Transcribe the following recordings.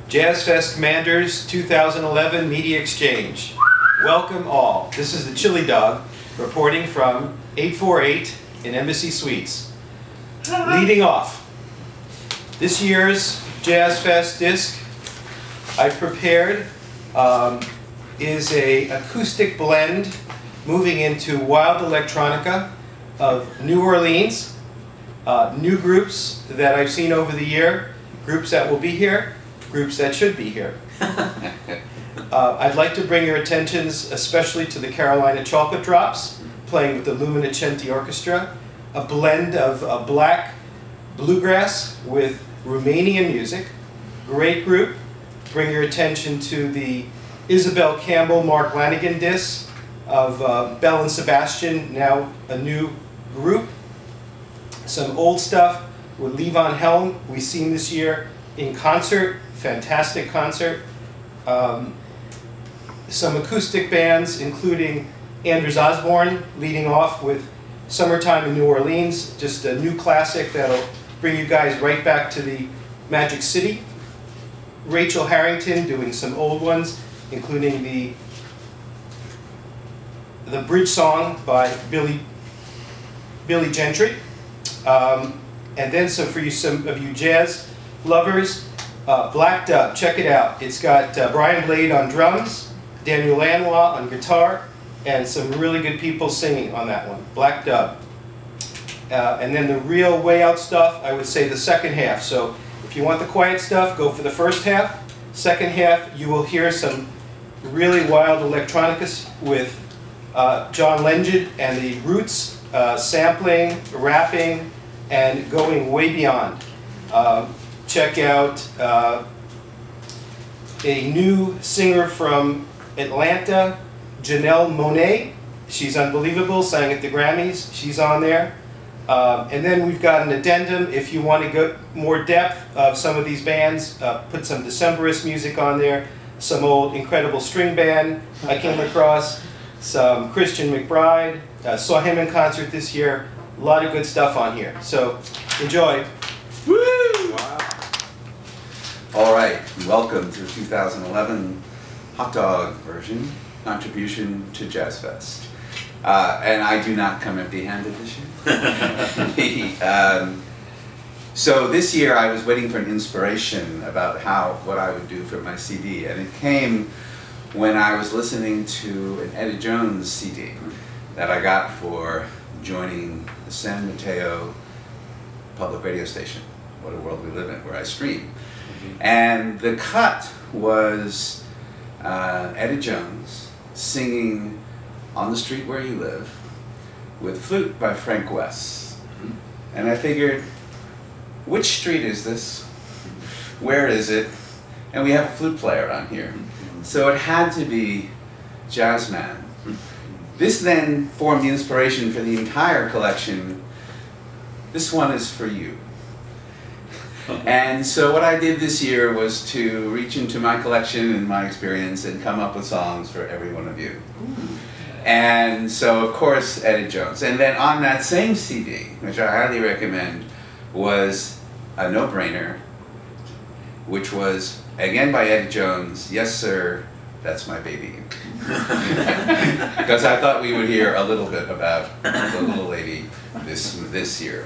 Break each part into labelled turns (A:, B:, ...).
A: JazzFest Commanders 2011 Media Exchange. Welcome all. This is the Chili Dog reporting from 848 in Embassy Suites. Leading off, this year's JazzFest disc I've prepared is an acoustic blend moving into wild electronica of New Orleans, new groups that I've seen over the year, groups that will be here, groups that should be here. I'd like to bring your attentions especially to the Carolina Chocolate Drops, playing with the Luminocenti Orchestra, a blend of black bluegrass with Romanian music. Great group. Bring your attention to the Isabel Campbell, Mark Lanigan disc of Belle and Sebastian, now a new group. Some old stuff with Levon Helm, we've seen this year in concert. Fantastic concert. Some acoustic bands, including Anders Osborne, leading off with Summertime in New Orleans, just a new classic that'll bring you guys right back to the Magic City. Rachel Harrington doing some old ones, including the bridge song by Billy Gentry. And then some of you jazz lovers, Black Dub, check it out. It's got Brian Blade on drums, Daniel Lanois on guitar, and some really good people singing on that one. Black Dub. And then the real way out stuff, I would say the second half. So if you want the quiet stuff, go for the first half. Second half, you will hear some really wild electronicas with John Legend and the Roots, sampling, rapping, and going way beyond. Check out a new singer from Atlanta, Janelle Monáe. She's unbelievable, sang at the Grammys. She's on there. And then we've got an addendum if you want to go more depth of some of these bands. Put some Decemberist music on there, some old incredible string band I came across, some Christian McBride. Saw him in concert this year. A lot of good stuff on here. So enjoy.
B: Woo! Wow. All right, welcome to 2011 hot dog version contribution to JazzFest. And I do not come empty-handed this year. So this year I was waiting for an inspiration about what I would do for my CD, and it came when I was listening to an Eddie Jones CD that I got for joining the San Mateo public radio station, What a World We Live In, where I stream. And the cut was Eddie Jones singing On the Street Where You Live with flute by Frank West. And I figured, which street is this? Where is it? And we have a flute player on here. So it had to be Jazzman. This then formed the inspiration for the entire collection. This one is for you. And so what I did this year was to reach into my collection and my experience and come up with songs for every one of you. And so, of course, Eddie Jones. And then on that same CD, which I highly recommend, was a no-brainer, which was, again by Eddie Jones, Yes Sir, That's My Baby. Because I thought we would hear a little bit about the little lady this year.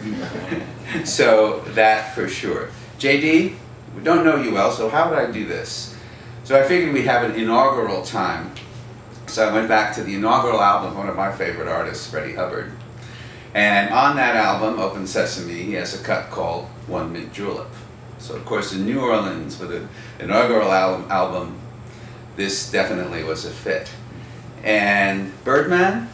B: So that for sure. JD, we don't know you well, so how would I do this? So I figured we'd have an inaugural time. So I went back to the inaugural album of one of my favorite artists, Freddie Hubbard. And on that album, Open Sesame, he has a cut called One Mint Julep. So of course in New Orleans, with an inaugural album, this definitely was a fit. And Birdman,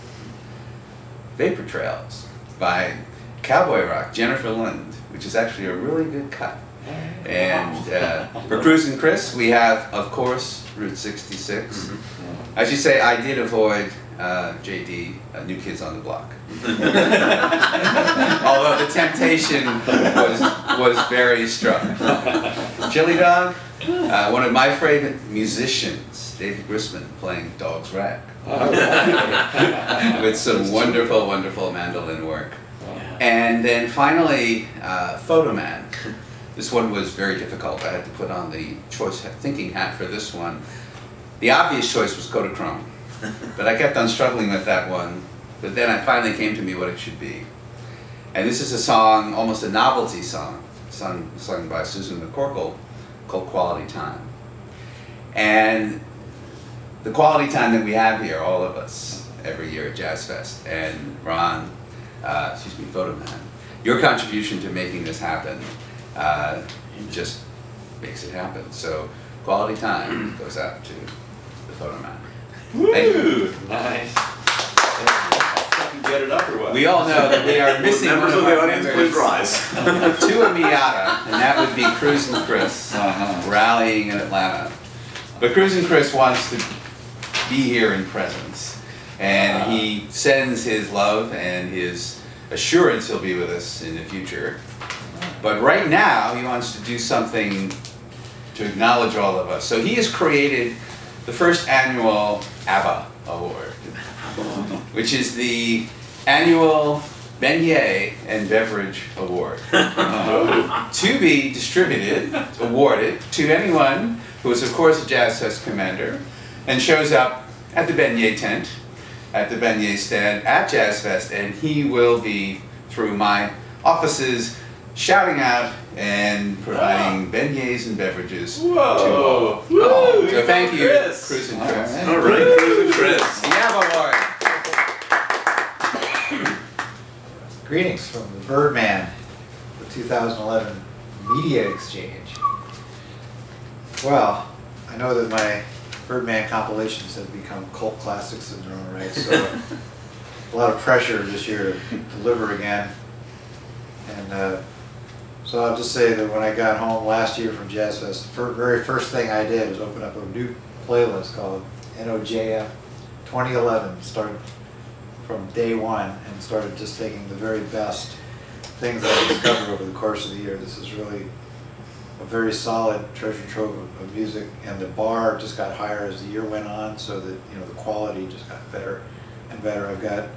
B: Vapor Trails by Cowboy Rock, Jennifer Lind, which is actually a really good cut. And for Cruz and Chris, we have, of course, Route 66. I should say I did avoid JD, New Kids on the Block. Although the temptation was very strong. Chili Dog, one of my favorite musicians, David Grisman, playing Dog's Rag. With some wonderful, wonderful mandolin work. And then finally, Photo Man. This one was very difficult. I had to put on the choice thinking hat for this one. The obvious choice was Kodachrome, but I kept on struggling with that one. But then it finally came to me what it should be. And this is a song, almost a novelty song, sung by Susan McCorkle, called Quality Time. And the quality time that we have here, all of us, every year at JazzFest, and Ron, Photo Man, your contribution to making this happen just makes it happen. So quality time goes out to the Photo Man. Thank you.
C: Nice. Get it up or what?
B: We all know that we are missing one of our members, Tua Miata, and that would be Cruz and Chris, rallying in Atlanta. But Cruz and Chris wants to be here in presence, and he sends his love and his assurance he'll be with us in the future. But right now, he wants to do something to acknowledge all of us. So he has created the first annual ABBA Award, which is the annual Beignet and Beverage Award, to be distributed, awarded, to anyone who is, of course, a JazzFest commander and shows up at the beignet tent, at the beignet stand at JazzFest, and he will be, through my offices, shouting out and providing beignets and beverages to all. So thank you, Cruz and Chris.
C: All right, Cruz and Chris.
B: The ABBA Award.
D: Greetings from the Birdman, the 2011 Media Exchange. Well, I know that my Birdman compilations have become cult classics in their own right, so a lot of pressure this year to deliver again. And so I'll just say that when I got home last year from JazzFest, the very first thing I did was open up a new playlist called NOJF2011, started from day one and started just taking the very best things that I discovered over the course of the year. This is really a very solid treasure trove of music, and the bar just got higher as the year went on, so that the quality just got better and better. I've got,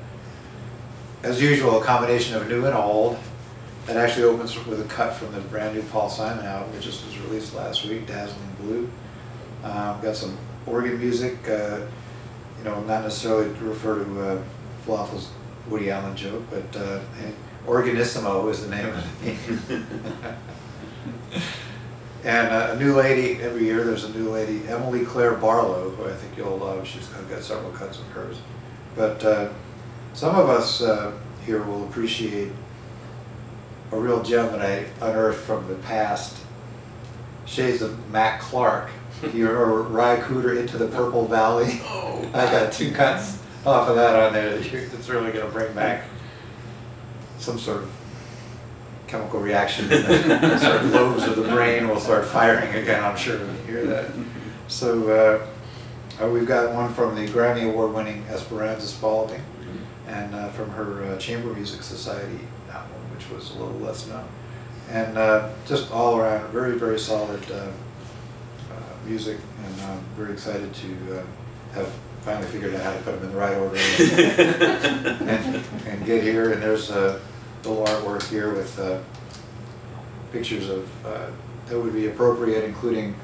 D: as usual, a combination of new and old. That actually opens with a cut from the brand new Paul Simon album, which just was released last week, Dazzling Blue. Got some organ music, not necessarily to refer to Falafel's Woody Allen joke, but Organissimo is the name of it. And a new lady, every year there's a new lady, Emily Claire Barlow, who I think you'll love. She's got several cuts of hers. But some of us here will appreciate a real gem that I unearthed from the past, shades of Mac Clark. You remember Ry Cooder, Into the Purple Valley? Oh, I got two cuts off of that on there that's really going to bring back some sort of chemical reaction. The sort of lobes of the brain will start firing again, I'm sure, when you hear that. So we've got one from the Grammy Award-winning Esperanza Spalding, and from her Chamber Music Society album, which was a little less known. And just all around, very, very solid music, and I'm very excited to have finally figured out how to put them in the right order and get here. And there's a little artwork here with pictures of that would be appropriate, including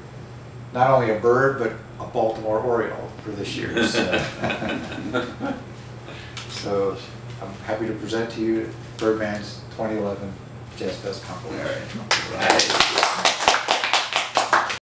D: not only a bird but a Baltimore Oriole for this year. So I'm happy to present to you Birdman's 2011 JazzFest compilation.
B: Right.